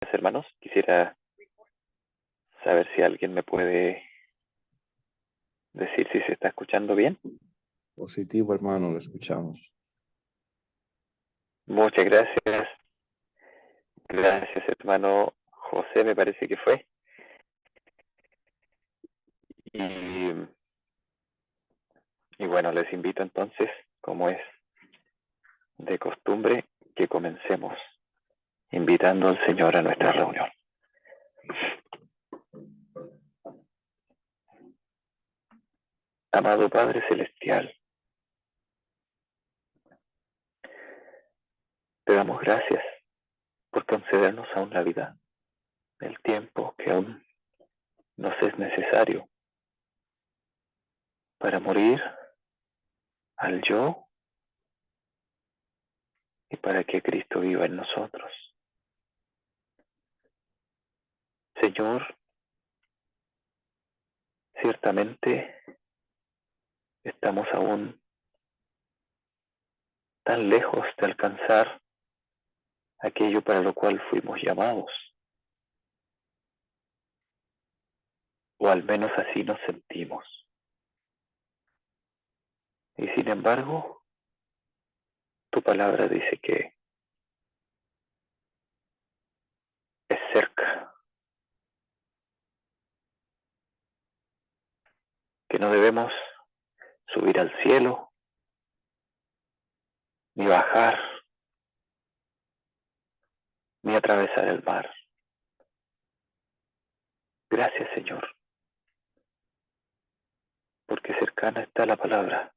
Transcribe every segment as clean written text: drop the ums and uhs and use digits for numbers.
Hermanos, quisiera saber si alguien me puede decir si se está escuchando bien. Positivo, hermano, lo escuchamos. Muchas gracias. Gracias, hermano José, me parece que fue. Y, y bueno, les invito entonces, como es de costumbre, que comencemos invitando al Señor a nuestra reunión. Amado Padre Celestial, te damos gracias por concedernos aún la vida, el tiempo que aún nos es necesario para morir al yo y para que Cristo viva en nosotros. Señor, ciertamente estamos aún tan lejos de alcanzar aquello para lo cual fuimos llamados, o al menos así nos sentimos. Y sin embargo, tu palabra dice que es cerca, que no debemos subir al cielo, ni bajar, ni atravesar el mar. Gracias, Señor, porque cercana está la palabra,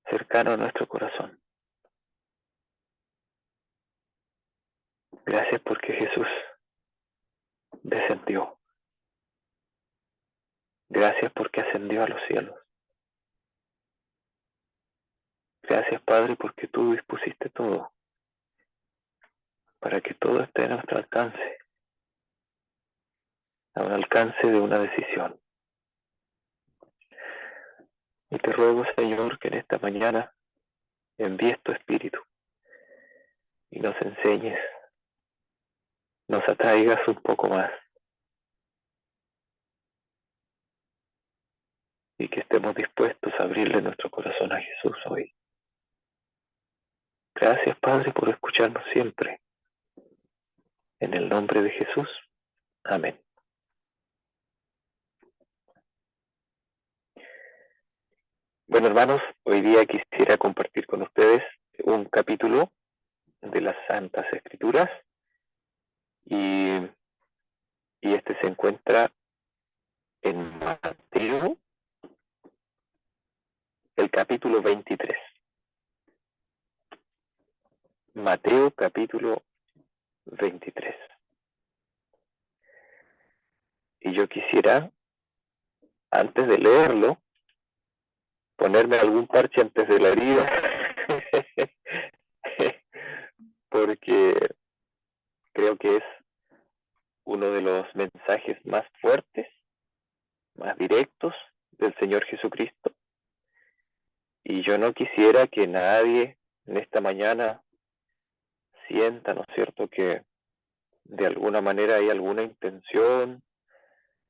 cercano a nuestro corazón. Gracias porque Jesús descendió. Gracias porque ascendió a los cielos. Gracias, Padre, porque tú dispusiste todo, para que todo esté a nuestro alcance, a un alcance de una decisión. Y te ruego, Señor, que en esta mañana envíes tu Espíritu y nos enseñes, nos atraigas un poco más y que estemos dispuestos a abrirle nuestro corazón a Jesús hoy. Gracias, Padre, por escucharnos siempre. En el nombre de Jesús. Amén. Bueno, hermanos, hoy día quisiera compartir con ustedes un capítulo de las Santas Escrituras y este se encuentra en Mateo, el capítulo 23. Mateo capítulo 23. Y yo quisiera, antes de leerlo, ponerme algún parche antes de la herida, porque creo que es uno de los mensajes más fuertes, más directos del Señor Jesucristo. Y yo no quisiera que nadie en esta mañana sienta, ¿no es cierto?, que de alguna manera hay alguna intención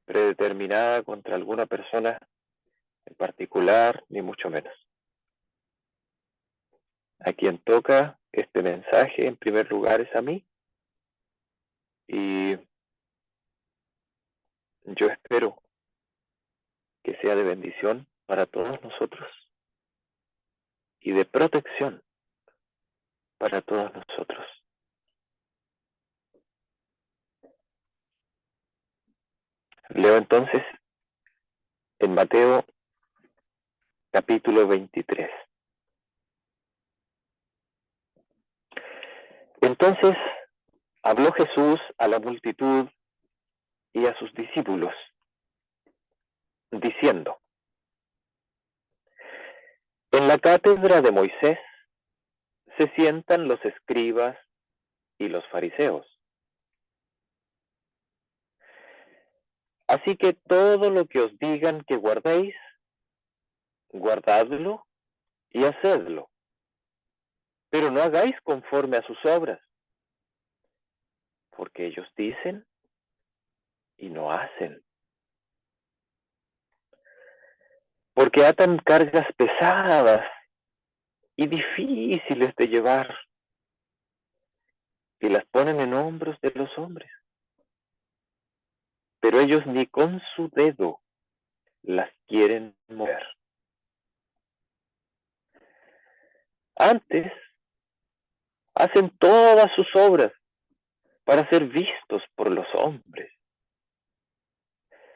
predeterminada contra alguna persona en particular, ni mucho menos. A quien toca este mensaje, en primer lugar, es a mí. Y yo espero que sea de bendición para todos nosotros y de protección para todos nosotros. Leo entonces en Mateo capítulo 23. Entonces habló Jesús a la multitud y a sus discípulos, diciendo: En la cátedra de Moisés se sientan los escribas y los fariseos. Así que todo lo que os digan que guardéis, guardadlo y hacedlo, pero no hagáis conforme a sus obras, que ellos dicen y no hacen. Porque atan cargas pesadas y difíciles de llevar y las ponen en hombros de los hombres. Pero ellos ni con su dedo las quieren mover. Antes, hacen todas sus obras para ser vistos por los hombres,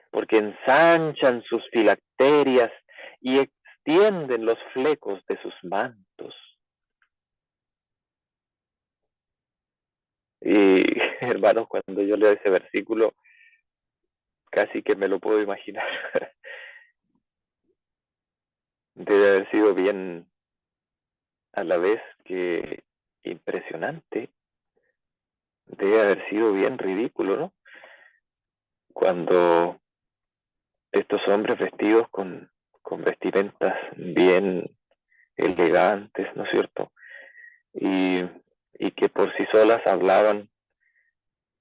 porque ensanchan sus filacterias y extienden los flecos de sus mantos. Y hermanos, cuando yo leo ese versículo, casi que me lo puedo imaginar. Debe haber sido bien, a la vez que impresionante, debe haber sido bien ridículo, ¿no? Cuando estos hombres vestidos con vestimentas bien elegantes, ¿no es cierto? Y que por sí solas hablaban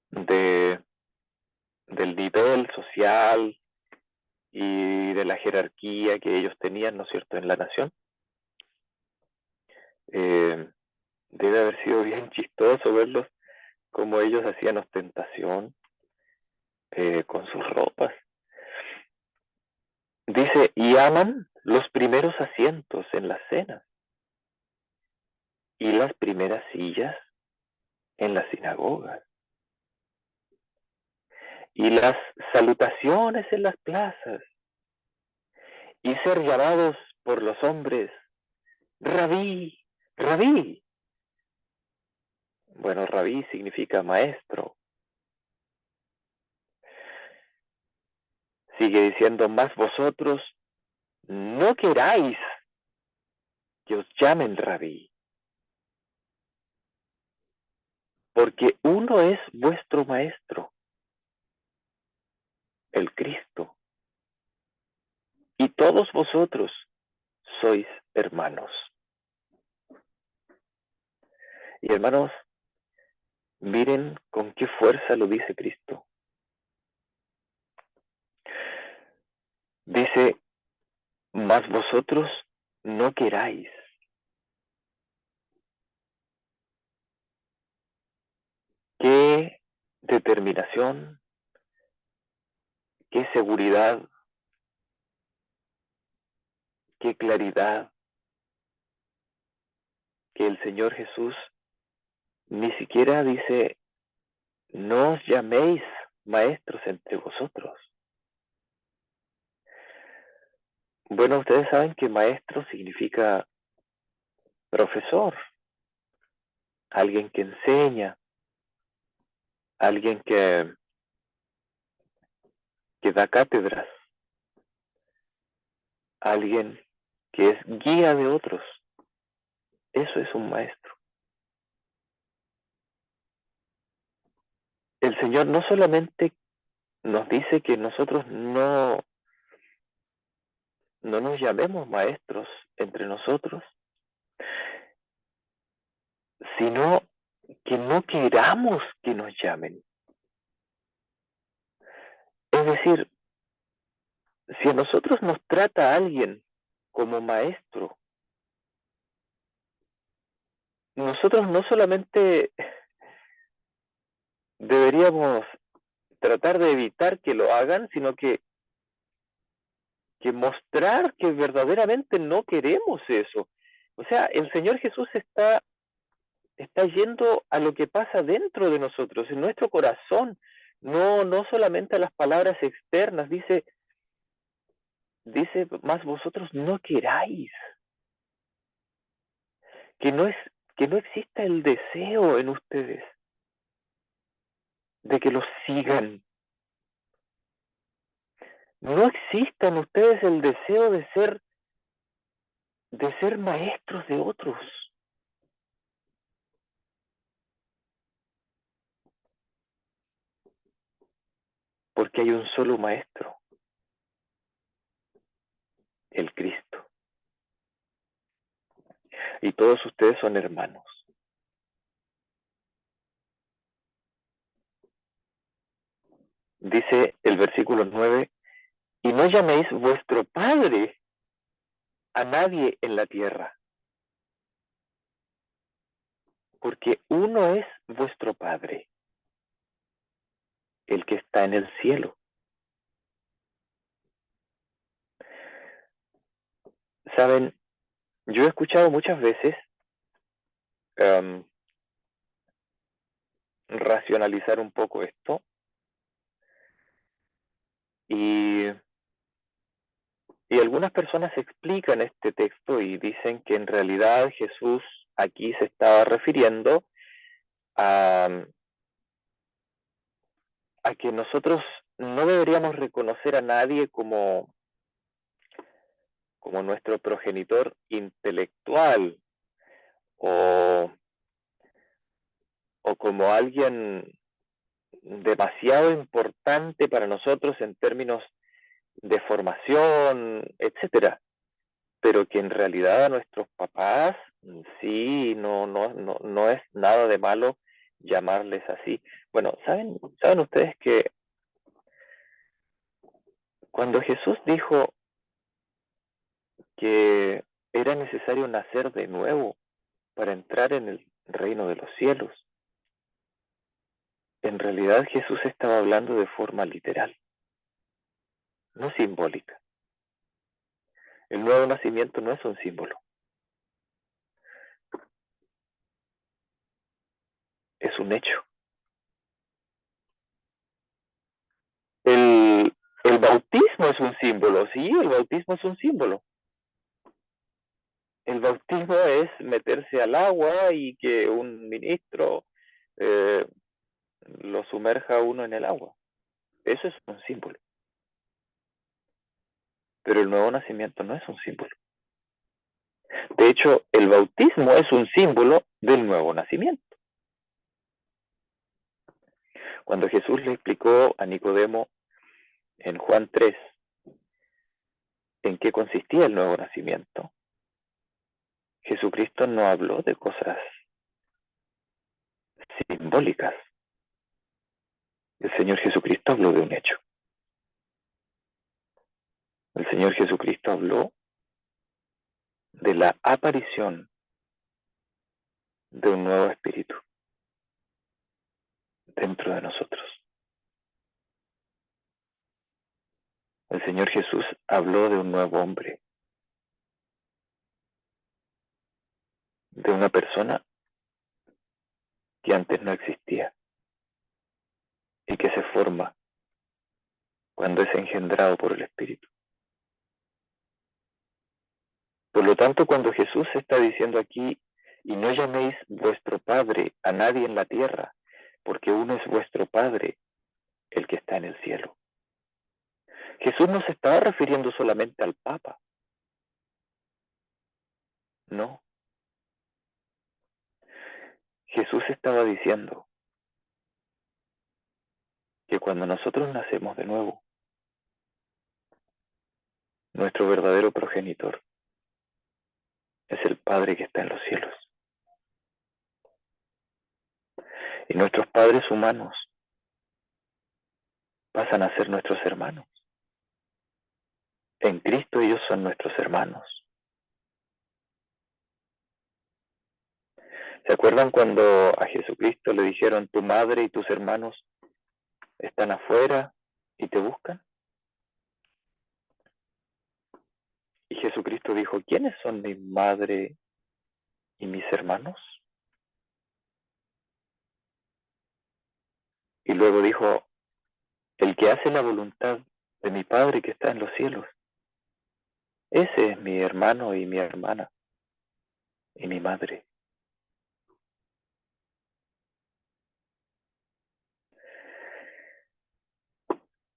de, del nivel social y de la jerarquía que ellos tenían, ¿no es cierto?, en la nación. Debe haber sido bien chistoso verlos como ellos hacían ostentación con sus ropas. Dice, y aman los primeros asientos en las cenas y las primeras sillas en las sinagogas y las salutaciones en las plazas y ser llamados por los hombres rabí, rabí. Bueno, rabí significa maestro. Sigue diciendo, más vosotros no queráis que os llamen rabí, porque uno es vuestro maestro, el Cristo, y todos vosotros sois hermanos. Y hermanos, miren con qué fuerza lo dice Cristo. Dice, mas vosotros no queráis. Qué determinación, qué seguridad, qué claridad, que el Señor Jesús ni siquiera dice, no os llaméis maestros entre vosotros. Bueno, ustedes saben que maestro significa profesor, alguien que enseña, alguien que da cátedras, alguien que es guía de otros. Eso es un maestro. El Señor no solamente nos dice que nosotros no nos llamemos maestros entre nosotros, sino que no queramos que nos llamen. Es decir, si a nosotros nos trata alguien como maestro, nosotros no solamente deberíamos tratar de evitar que lo hagan, sino que mostrar que verdaderamente no queremos eso. O sea, el Señor Jesús está yendo a lo que pasa dentro de nosotros, en nuestro corazón, no solamente a las palabras externas. Dice, más vosotros no queráis, que no exista el deseo en ustedes de que los sigan. No exista en ustedes el deseo de ser maestros de otros. Porque hay un solo maestro, el Cristo. Y todos ustedes son hermanos. Dice el versículo 9, y no llaméis vuestro Padre a nadie en la tierra, porque uno es vuestro Padre, el que está en el cielo. Saben, yo he escuchado muchas veces racionalizar un poco esto y algunas personas explican este texto y dicen que en realidad Jesús aquí se estaba refiriendo a que nosotros no deberíamos reconocer a nadie como nuestro progenitor intelectual o como alguien demasiado importante para nosotros en términos de formación, etcétera, pero que en realidad a nuestros papás sí no es nada de malo llamarles así. Bueno, saben ustedes que cuando Jesús dijo que era necesario nacer de nuevo para entrar en el reino de los cielos, en realidad Jesús estaba hablando de forma literal, no simbólica. El nuevo nacimiento no es un símbolo, es un hecho. El bautismo es un símbolo, sí, el bautismo es un símbolo. El bautismo es meterse al agua y que un ministro lo sumerja a uno en el agua. Eso es un símbolo. Pero el nuevo nacimiento no es un símbolo. De hecho, el bautismo es un símbolo del nuevo nacimiento. Cuando Jesús le explicó a Nicodemo en Juan 3 en qué consistía el nuevo nacimiento, Jesucristo no habló de cosas simbólicas. El Señor Jesucristo habló de un hecho. El Señor Jesucristo habló de la aparición de un nuevo espíritu dentro de nosotros. El Señor Jesús habló de un nuevo hombre, de una persona que antes no existía y que se forma cuando es engendrado por el Espíritu. Por lo tanto, cuando Jesús está diciendo aquí, y no llaméis vuestro Padre a nadie en la tierra, porque uno es vuestro Padre, el que está en el cielo. Jesús no se estaba refiriendo solamente al Papa. No. Jesús estaba diciendo que cuando nosotros nacemos de nuevo, nuestro verdadero progenitor es el Padre que está en los cielos. Y nuestros padres humanos pasan a ser nuestros hermanos. En Cristo ellos son nuestros hermanos. ¿Se acuerdan cuando a Jesucristo le dijeron, tu madre y tus hermanos están afuera y te buscan? Y Jesucristo dijo, ¿quiénes son mi madre y mis hermanos? Y luego dijo, el que hace la voluntad de mi Padre que está en los cielos, ese es mi hermano y mi hermana y mi madre.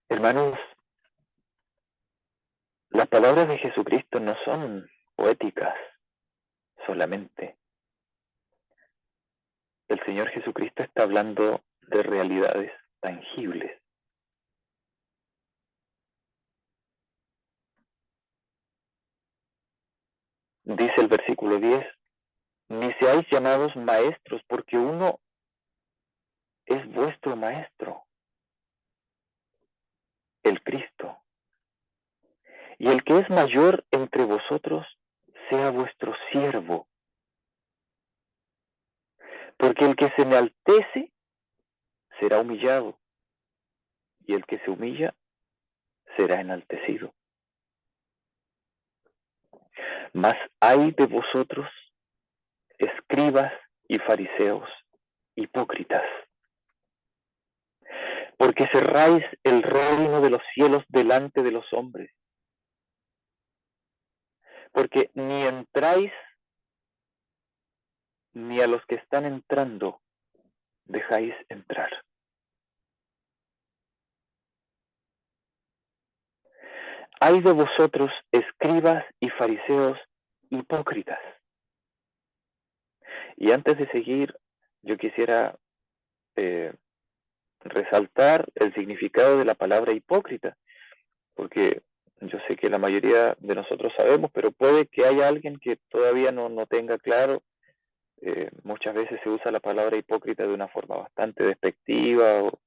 Hermanos, las palabras de Jesucristo no son poéticas solamente. El Señor Jesucristo está hablando de realidades tangibles. Dice el versículo 10, ni seáis llamados maestros, porque uno es vuestro maestro. el Cristo. Y el que es mayor entre vosotros sea vuestro siervo. Porque el que se enaltece será humillado, y el que se humilla será enaltecido. Mas ay de vosotros, escribas y fariseos, hipócritas, porque cerráis el reino de los cielos delante de los hombres, porque ni entráis ni a los que están entrando dejáis entrar. Ay de vosotros, escribas y fariseos, hipócritas. Y antes de seguir, yo quisiera resaltar el significado de la palabra hipócrita, porque yo sé que la mayoría de nosotros sabemos, pero puede que haya alguien que todavía no tenga claro. Muchas veces se usa la palabra hipócrita de una forma bastante despectiva o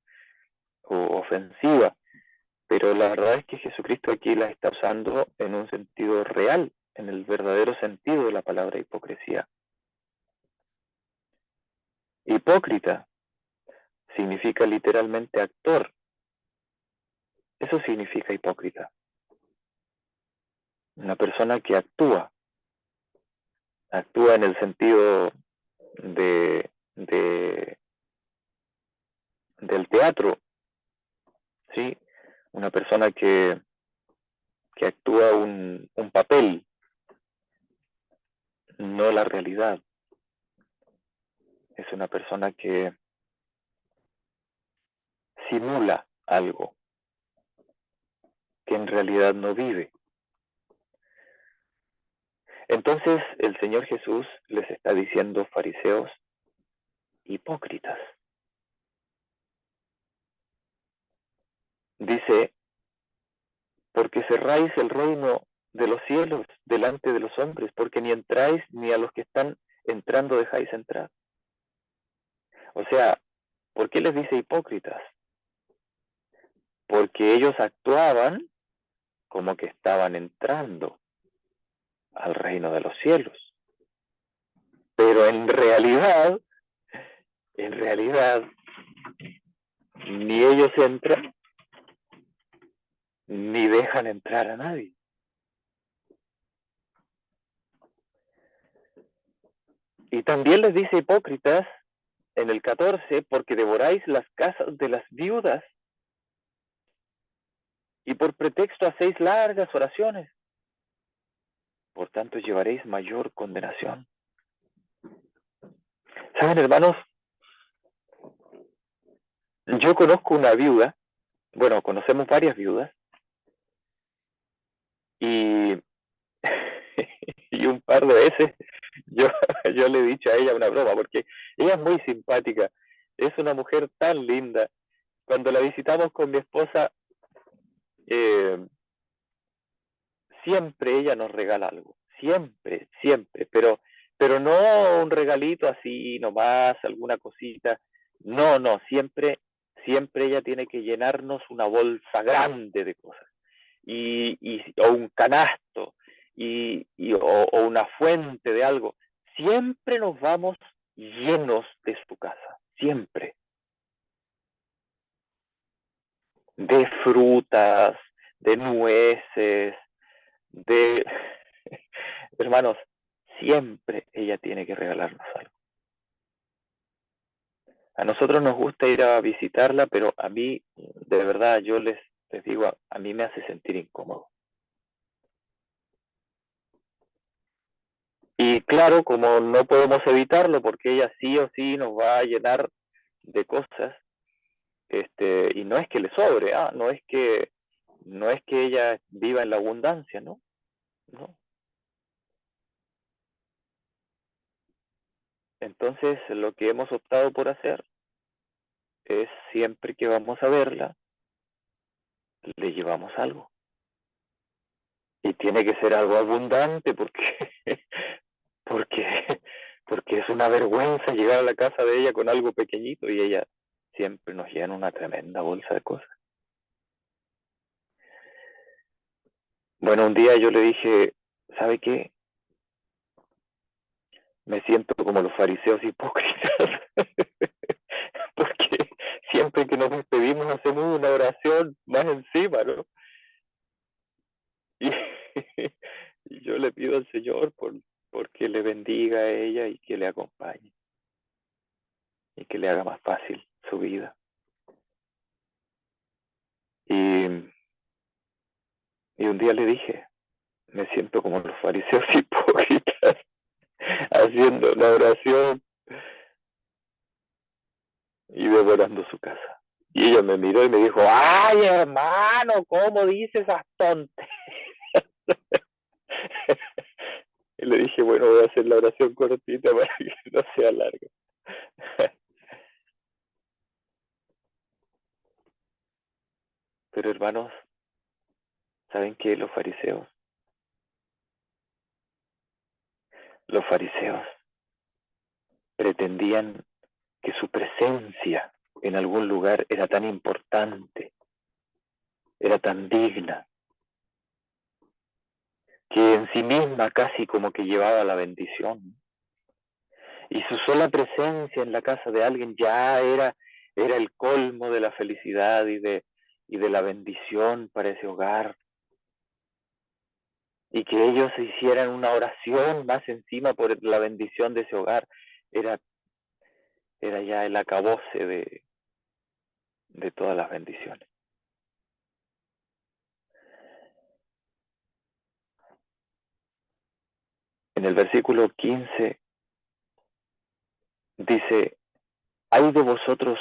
ofensiva, pero la verdad es que Jesucristo aquí la está usando en un sentido real, en el verdadero sentido de la palabra hipocresía. Hipócrita significa literalmente actor. Eso significa hipócrita. Una persona que actúa en el sentido del teatro, ¿sí? Una persona que actúa un papel, no la realidad. Es una persona que simula algo que en realidad no vive. Entonces el Señor Jesús les está diciendo, fariseos, hipócritas. Dice, porque cerráis el reino de los cielos delante de los hombres, porque ni entráis ni a los que están entrando dejáis entrar. O sea, ¿por qué les dice hipócritas? Porque ellos actuaban como que estaban entrando al reino de los cielos. Pero en realidad, ni ellos entran, ni dejan entrar a nadie. Y también les dice hipócritas en el 14, porque devoráis las casas de las viudas y por pretexto hacéis largas oraciones. Por tanto, llevaréis mayor condenación. ¿Saben, hermanos? Yo conozco una viuda, bueno, conocemos varias viudas, y, y un par de veces yo le he dicho a ella una broma, porque ella es muy simpática, es una mujer tan linda. Cuando la visitamos con mi esposa, siempre ella nos regala algo, siempre, pero no un regalito así nomás, alguna cosita, no, siempre ella tiene que llenarnos una bolsa grande de cosas, o un canasto, o una fuente de algo, siempre nos vamos llenos de su casa, siempre, de frutas, de nueces, de hermanos, siempre ella tiene que regalarnos algo. A nosotros nos gusta ir a visitarla, pero a mí, de verdad, yo les digo, a mí me hace sentir incómodo. Y claro, como no podemos evitarlo, porque ella sí o sí nos va a llenar de cosas, y no es que le sobre, no es que ella viva en la abundancia, ¿no? Entonces, lo que hemos optado por hacer es siempre que vamos a verla, le llevamos algo. Y tiene que ser algo abundante porque, porque es una vergüenza llegar a la casa de ella con algo pequeñito y ella siempre nos llena una tremenda bolsa de cosas. Bueno, un día yo le dije, ¿sabe qué? Me siento como los fariseos hipócritas, porque siempre que nos despedimos hacemos una oración más encima, ¿no? Y, y yo le pido al Señor porque le bendiga a ella y que le acompañe y que le haga más fácil su vida. Y un día le dije, me siento como los fariseos hipócritas haciendo la oración y devorando su casa. Y ella me miró y me dijo, ay hermano, ¿cómo dices esas tonterías? Y le dije, bueno, voy a hacer la oración cortita para que no sea larga. Pero hermanos, ¿saben qué? Los fariseos pretendían que su presencia en algún lugar era tan importante, era tan digna, que en sí misma casi como que llevaba la bendición. Y su sola presencia en la casa de alguien ya era el colmo de la felicidad y de la bendición para ese hogar. Y que ellos hicieran una oración más encima por la bendición de ese hogar, era ya el acabose de todas las bendiciones. En el versículo 15 dice, hay de vosotros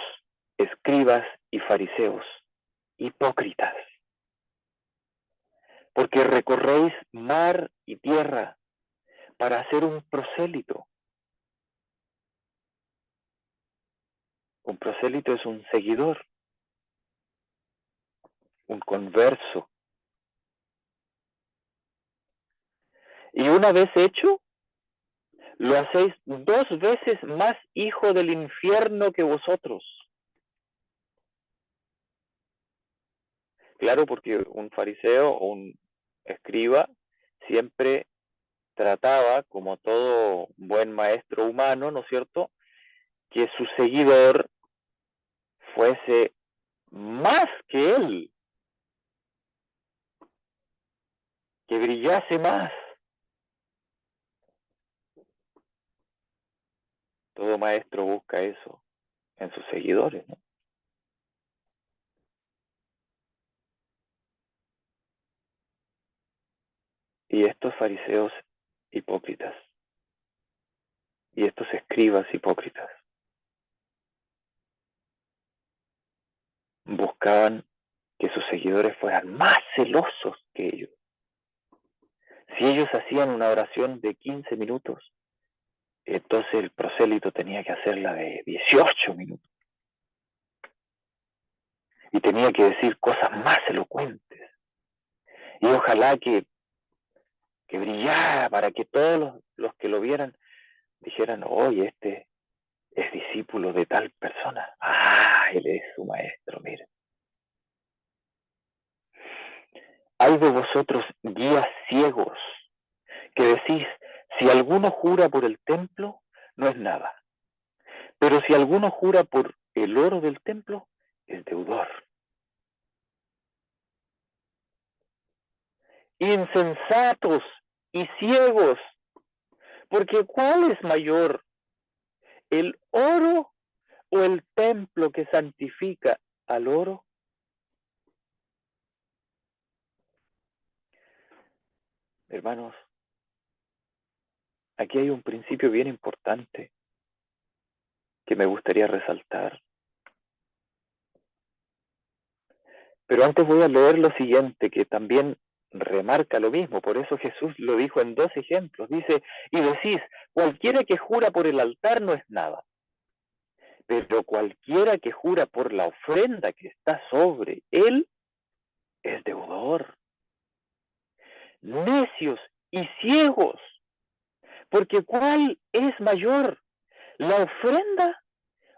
escribas y fariseos, hipócritas, porque recorréis mar y tierra para hacer un prosélito. Un prosélito es un seguidor, un converso. Y una vez hecho, lo hacéis 2 veces más hijo del infierno que vosotros. Claro, porque un fariseo o un escriba siempre trataba, como todo buen maestro humano, ¿no es cierto?, que su seguidor fuese más que él, que brillase más. Todo maestro busca eso en sus seguidores, ¿no? Y estos fariseos hipócritas, y estos escribas hipócritas, buscaban que sus seguidores fueran más celosos que ellos. Si ellos hacían una oración de 15 minutos, entonces el prosélito tenía que hacerla de 18 minutos. Y tenía que decir cosas más elocuentes. Y ojalá que brillara para que todos los que lo vieran dijeran, oye, este es discípulo de tal persona. Ah, él es su maestro, mire. Hay de vosotros guías ciegos que decís, si alguno jura por el templo, no es nada. Pero si alguno jura por el oro del templo, es deudor. Insensatos y ciegos, porque ¿cuál es mayor, el oro o el templo que santifica al oro? Hermanos, aquí hay un principio bien importante que me gustaría resaltar. Pero antes voy a leer lo siguiente, que también remarca lo mismo. Por eso Jesús lo dijo en 2 ejemplos. Dice, y decís, cualquiera que jura por el altar no es nada. Pero cualquiera que jura por la ofrenda que está sobre él es deudor. Necios y ciegos, porque ¿cuál es mayor, la ofrenda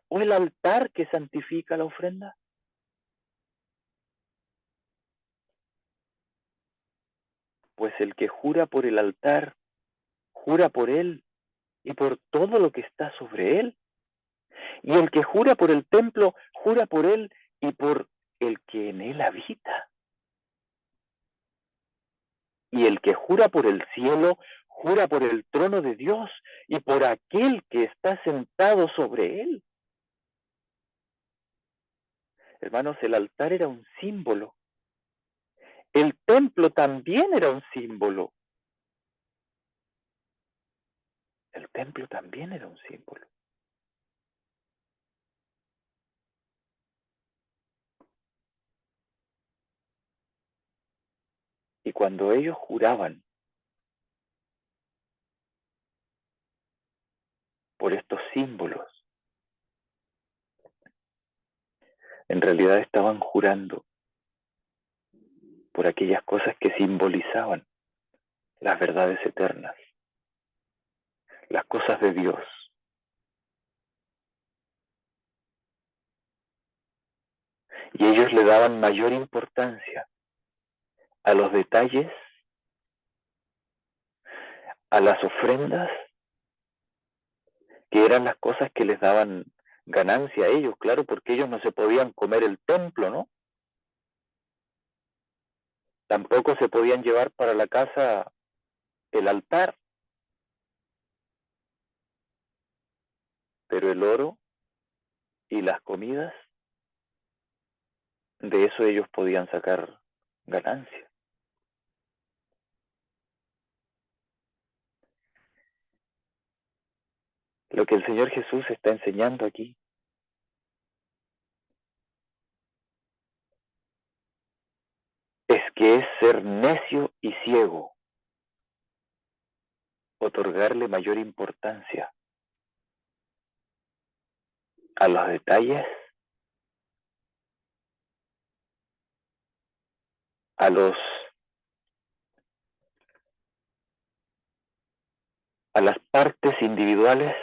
o el altar que santifica la ofrenda? Pues el que jura por el altar, jura por él y por todo lo que está sobre él. Y el que jura por el templo, jura por él y por el que en él habita. Y el que jura por el cielo, jura por el trono de Dios y por aquel que está sentado sobre él. Hermanos, el altar era un símbolo. El templo también era un símbolo. El templo también era un símbolo. Y cuando ellos juraban por estos símbolos, en realidad estaban jurando por aquellas cosas que simbolizaban las verdades eternas, las cosas de Dios. Y ellos le daban mayor importancia a los detalles, a las ofrendas, que eran las cosas que les daban ganancia a ellos, claro, porque ellos no se podían comer el templo, ¿no? Tampoco se podían llevar para la casa el altar, pero el oro y las comidas, de eso ellos podían sacar ganancia. Lo que el Señor Jesús está enseñando aquí es que es ser necio y ciego, otorgarle mayor importancia a los detalles, a las partes individuales,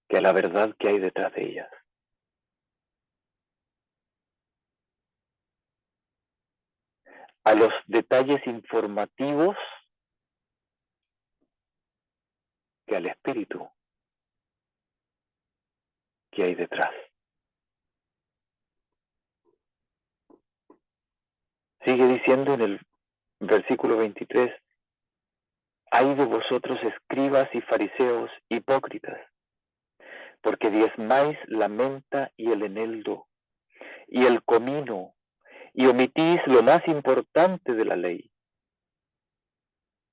que a la verdad que hay detrás de ellas. A los detalles informativos que al espíritu que hay detrás. Sigue diciendo en el versículo 23, ay de vosotros escribas y fariseos hipócritas, porque diezmáis la menta y el eneldo y el comino, y omitís lo más importante de la ley,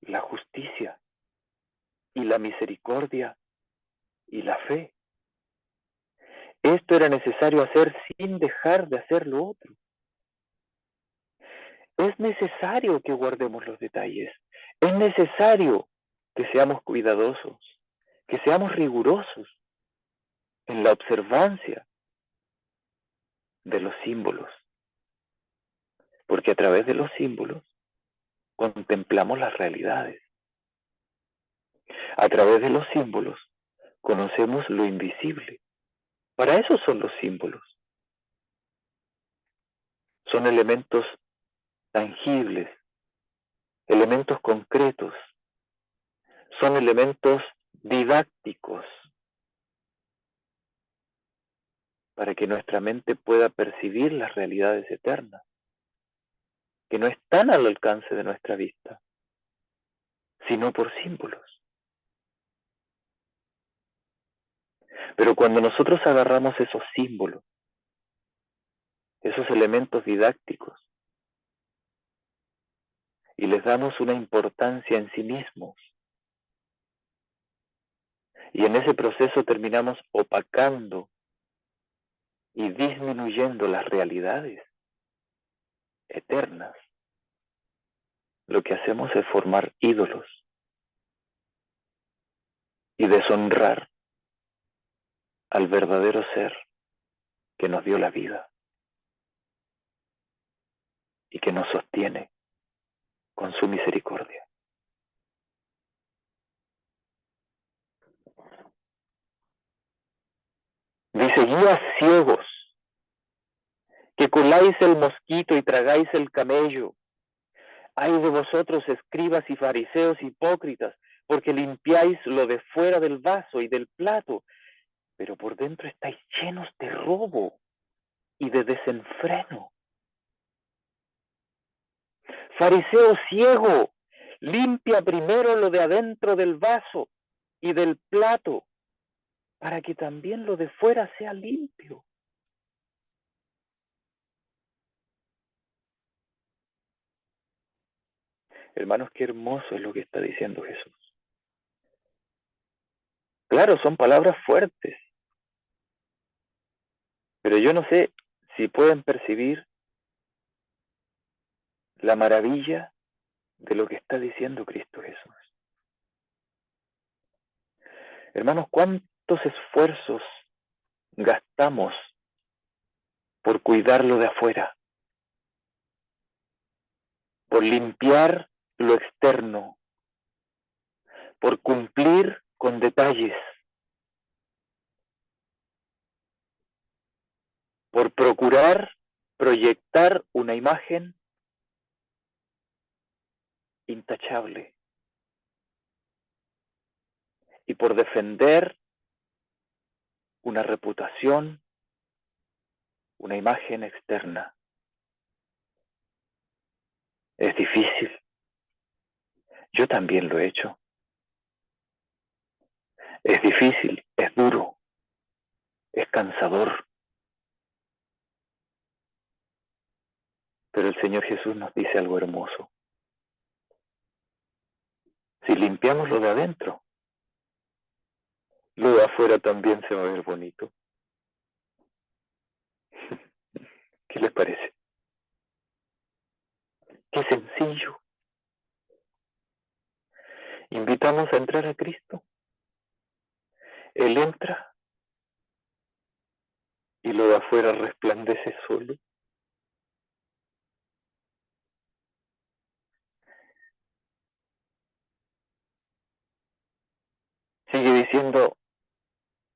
la justicia y la misericordia y la fe. Esto era necesario hacer sin dejar de hacer lo otro. Es necesario que guardemos los detalles. Es necesario que seamos cuidadosos, que seamos rigurosos en la observancia de los símbolos. Porque a través de los símbolos contemplamos las realidades. A través de los símbolos conocemos lo invisible. Para eso son los símbolos. Son elementos tangibles, elementos concretos, son elementos didácticos para que nuestra mente pueda percibir las realidades eternas, que no están al alcance de nuestra vista, sino por símbolos. Pero cuando nosotros agarramos esos símbolos, esos elementos didácticos, y les damos una importancia en sí mismos, y en ese proceso terminamos opacando y disminuyendo las realidades eternas, lo que hacemos es formar ídolos y deshonrar al verdadero ser que nos dio la vida y que nos sostiene con su misericordia. Dice, guías ciegos que con matáis el mosquito y tragáis el camello. Ay de vosotros, escribas y fariseos hipócritas, porque limpiáis lo de fuera del vaso y del plato, pero por dentro estáis llenos de robo y de desenfreno. Fariseo ciego, limpia primero lo de adentro del vaso y del plato, para que también lo de fuera sea limpio. Hermanos, qué hermoso es lo que está diciendo Jesús. Claro, son palabras fuertes, pero yo no sé si pueden percibir la maravilla de lo que está diciendo Cristo Jesús. Hermanos, ¿cuántos esfuerzos gastamos por cuidarlo de afuera? Por limpiar lo externo, por cumplir con detalles, por procurar proyectar una imagen intachable y por defender una reputación, una imagen externa. Es difícil. Yo también lo he hecho. Es difícil, es duro, es cansador. Pero el Señor Jesús nos dice algo hermoso. Si limpiamos lo de adentro, lo de afuera también se va a ver bonito. ¿Qué les parece? Qué sencillo. Invitamos a entrar a Cristo. Él entra y lo de afuera resplandece solo. Sigue diciendo,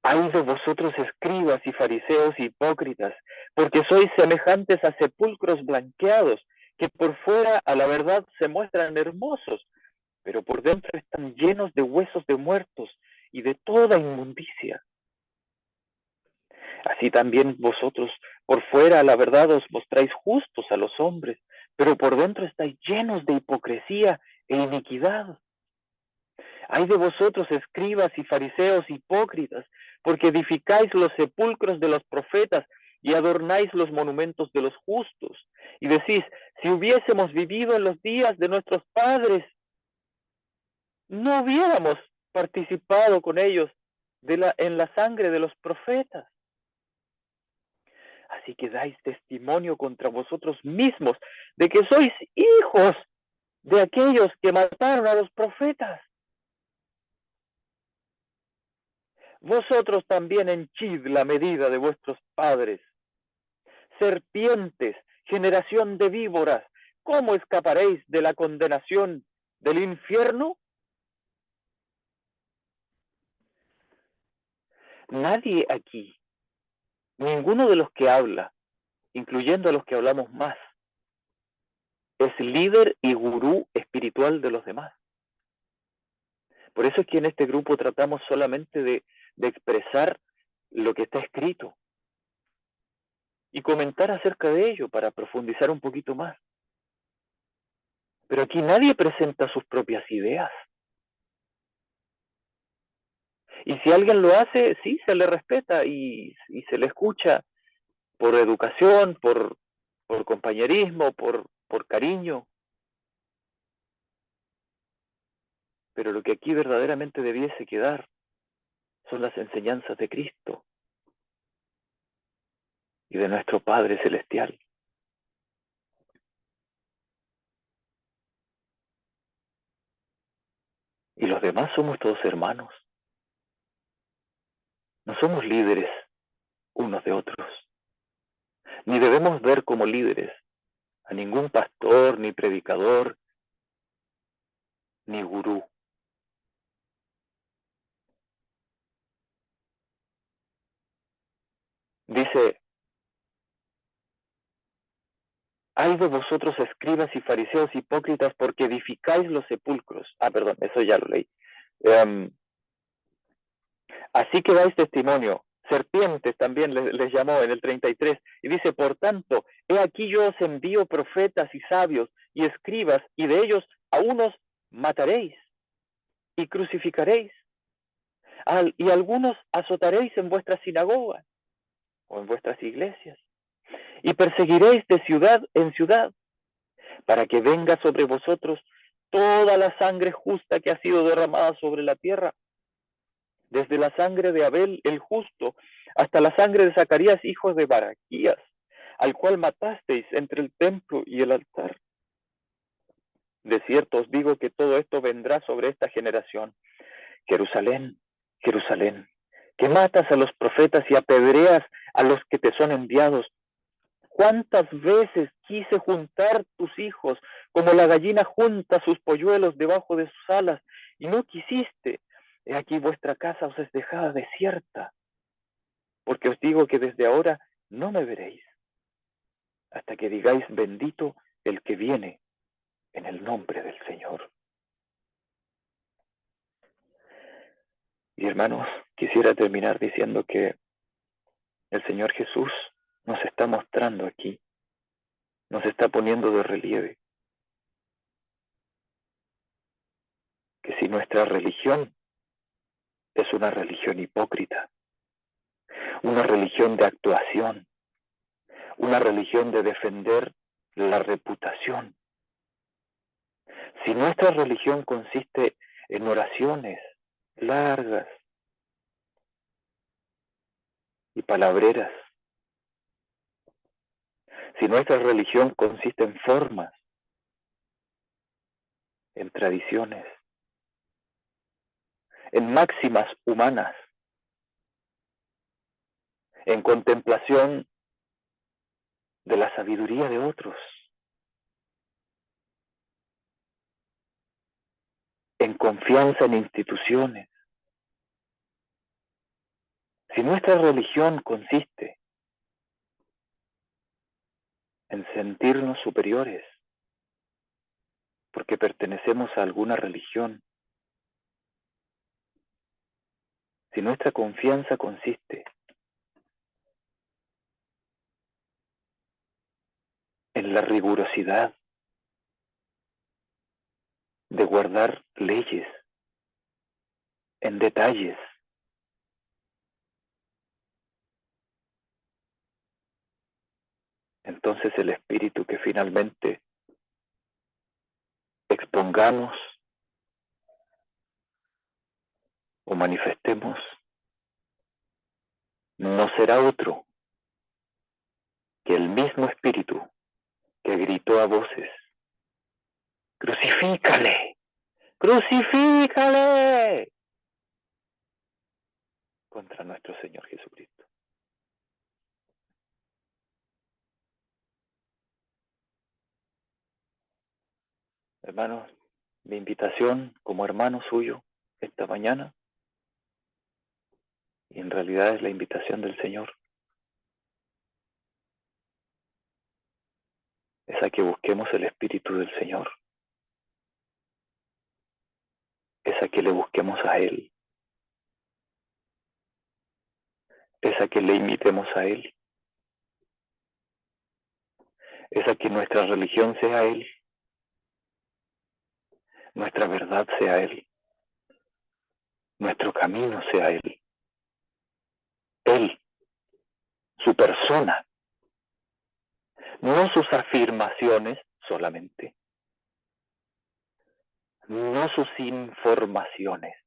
ay de vosotros escribas y fariseos hipócritas, porque sois semejantes a sepulcros blanqueados, que por fuera a la verdad se muestran hermosos, pero por dentro están llenos de huesos de muertos y de toda inmundicia. Así también vosotros por fuera a la verdad os mostráis justos a los hombres, pero por dentro estáis llenos de hipocresía e iniquidad. Ay de vosotros, escribas y fariseos hipócritas, porque edificáis los sepulcros de los profetas y adornáis los monumentos de los justos. Y decís, si hubiésemos vivido en los días de nuestros padres, no hubiéramos participado con ellos en la sangre de los profetas. Así que dais testimonio contra vosotros mismos de que sois hijos de aquellos que mataron a los profetas. Vosotros también henchid la medida de vuestros padres. Serpientes, generación de víboras, ¿cómo escaparéis de la condenación del infierno? Nadie aquí, ninguno de los que habla, incluyendo a los que hablamos más, es líder y gurú espiritual de los demás. Por eso es que en este grupo tratamos solamente de expresar lo que está escrito y comentar acerca de ello para profundizar un poquito más. Pero aquí nadie presenta sus propias ideas. Y si alguien lo hace, sí, se le respeta y se le escucha por educación, por compañerismo, por cariño. Pero lo que aquí verdaderamente debiese quedar son las enseñanzas de Cristo y de nuestro Padre Celestial. Y los demás somos todos hermanos. No somos líderes unos de otros. Ni debemos ver como líderes a ningún pastor, ni predicador, ni gurú. Dice Ay de vosotros, escribas y fariseos hipócritas, porque edificáis los sepulcros. Perdón, eso ya lo leí. Así que dais testimonio. Serpientes también les llamó en el 33. Y dice, por tanto, he aquí yo os envío profetas y sabios y escribas, y de ellos a unos mataréis y crucificaréis. Y algunos azotaréis en vuestras sinagogas o en vuestras iglesias. Y perseguiréis de ciudad en ciudad, para que venga sobre vosotros toda la sangre justa que ha sido derramada sobre la tierra, desde la sangre de Abel el justo hasta la sangre de Zacarías, hijo de Baraquías, al cual matasteis entre el templo y el altar. De cierto os digo que todo esto vendrá sobre esta generación. Jerusalén, Jerusalén, que matas a los profetas y apedreas a los que te son enviados. ¿Cuántas veces quise juntar tus hijos como la gallina junta sus polluelos debajo de sus alas, y no quisiste? He aquí vuestra casa os es dejada desierta, porque os digo que desde ahora no me veréis, hasta que digáis, bendito el que viene en el nombre del Señor. Y hermanos, quisiera terminar diciendo que el Señor Jesús nos está mostrando aquí, nos está poniendo de relieve, que si nuestra religión es una religión hipócrita, una religión de actuación, una religión de defender la reputación, si nuestra religión consiste en oraciones largas y palabreras, si nuestra religión consiste en formas, en tradiciones, en máximas humanas, en contemplación de la sabiduría de otros, en confianza en instituciones, si nuestra religión consiste en sentirnos superiores porque pertenecemos a alguna religión, si nuestra confianza consiste en la rigurosidad de guardar leyes, en detalles, entonces el espíritu que finalmente expongamos o manifestemos no será otro que el mismo espíritu que gritó a voces, ¡crucifícale! ¡Crucifícale! Contra nuestro Señor Jesucristo. Hermanos, mi invitación como hermano suyo esta mañana, y en realidad es la invitación del Señor, es a que busquemos el Espíritu del Señor, es a que le busquemos a Él, es a que le imitemos a Él, es a que nuestra religión sea Él, nuestra verdad sea Él, nuestro camino sea Él, Él, su persona, no sus afirmaciones solamente, no sus informaciones,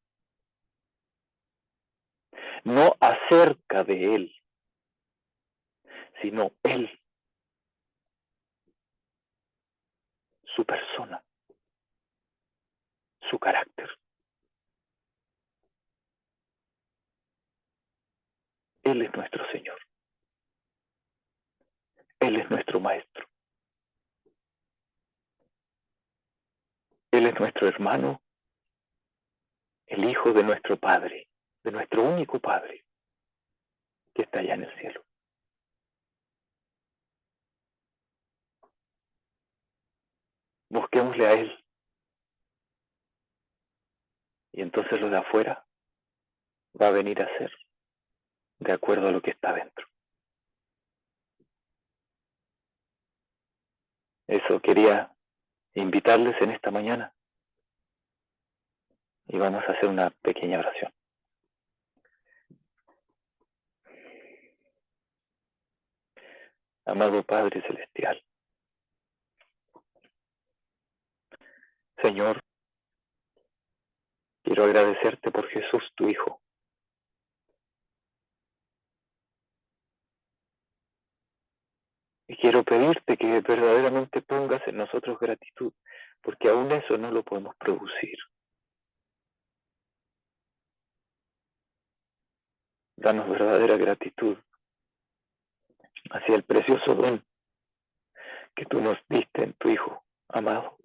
no acerca de Él, sino Él, su persona, su carácter. Él es nuestro Señor. Él es nuestro Maestro. Él es nuestro hermano, el Hijo de nuestro Padre, de nuestro único Padre, que está allá en el cielo. Busquémosle a Él. Y entonces lo de afuera va a venir a ser de acuerdo a lo que está dentro. Eso quería invitarles en esta mañana. Y vamos a hacer una pequeña oración. Amado Padre Celestial, Señor, quiero agradecerte por Jesús, tu Hijo. Y quiero pedirte que verdaderamente pongas en nosotros gratitud, porque aún eso no lo podemos producir. Danos verdadera gratitud hacia el precioso don que tú nos diste en tu Hijo amado.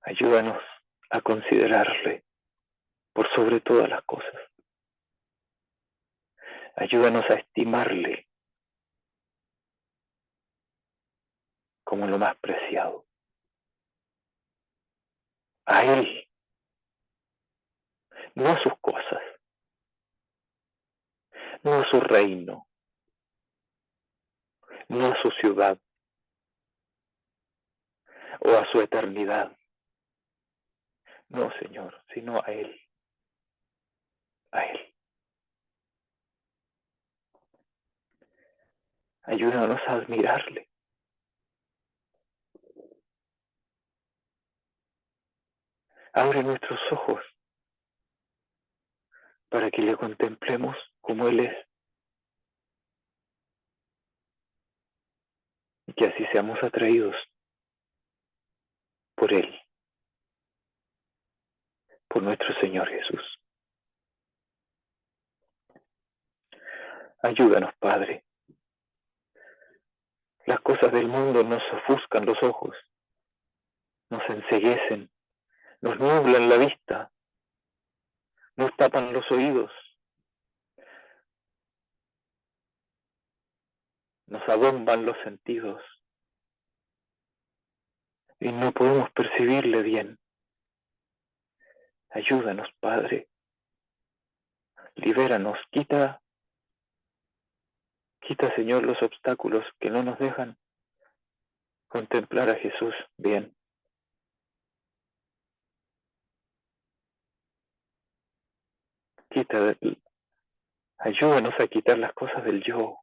Ayúdanos a considerarle por sobre todas las cosas. Ayúdanos a estimarle como lo más preciado. A Él, no a sus cosas, no a su reino, no a su ciudad o a su eternidad. No, Señor, sino a Él. A Él. Ayúdanos a admirarle. Abre nuestros ojos para que le contemplemos como Él es. Y que así seamos atraídos por Él, por nuestro Señor Jesús. Ayúdanos, Padre. Las cosas del mundo nos ofuscan los ojos, nos enceguecen, nos nublan la vista, nos tapan los oídos, nos abomban los sentidos y no podemos percibirle bien. Ayúdanos, Padre. Libéranos, quita, Señor, los obstáculos que no nos dejan contemplar a Jesús bien. Ayúdanos a quitar las cosas del yo.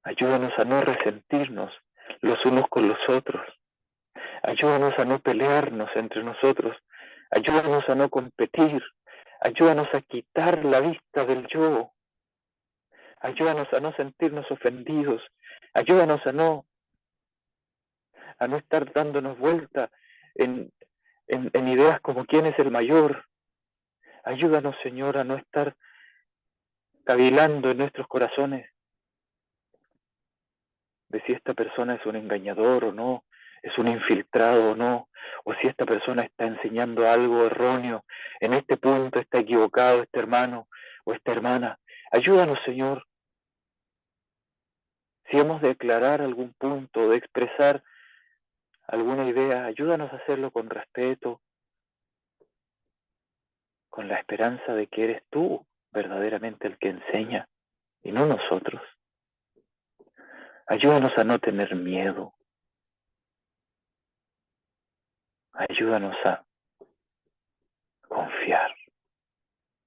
Ayúdanos a no resentirnos los unos con los otros. Ayúdanos a no pelearnos entre nosotros. Ayúdanos a no competir. Ayúdanos a quitar la vista del yo. Ayúdanos a no sentirnos ofendidos. Ayúdanos a no estar dándonos vuelta en ideas como quién es el mayor. Ayúdanos, Señor, a no estar cavilando en nuestros corazones de si esta persona es un engañador o no, es un infiltrado o no, o si esta persona está enseñando algo erróneo, en este punto está equivocado este hermano o esta hermana. Ayúdanos, Señor. Si hemos de declarar algún punto, de expresar alguna idea, ayúdanos a hacerlo con respeto, con la esperanza de que eres tú verdaderamente el que enseña y no nosotros. Ayúdanos a no tener miedo. Ayúdanos a confiar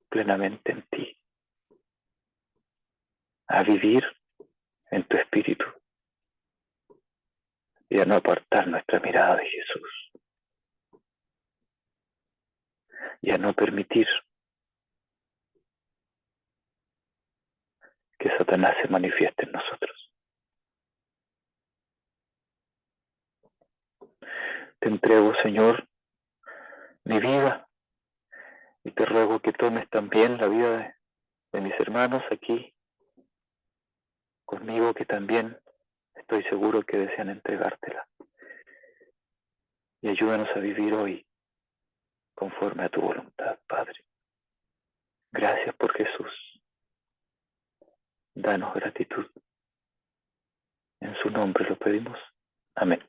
plenamente en ti, a vivir en tu espíritu y a no apartar nuestra mirada de Jesús y a no permitir que Satanás se manifieste en nosotros. Te entrego, Señor, mi vida y te ruego que tomes también la vida de mis hermanos aquí conmigo, que también estoy seguro que desean entregártela. Y ayúdanos a vivir hoy conforme a tu voluntad, Padre. Gracias por Jesús. Danos gratitud. En su nombre lo pedimos. Amén.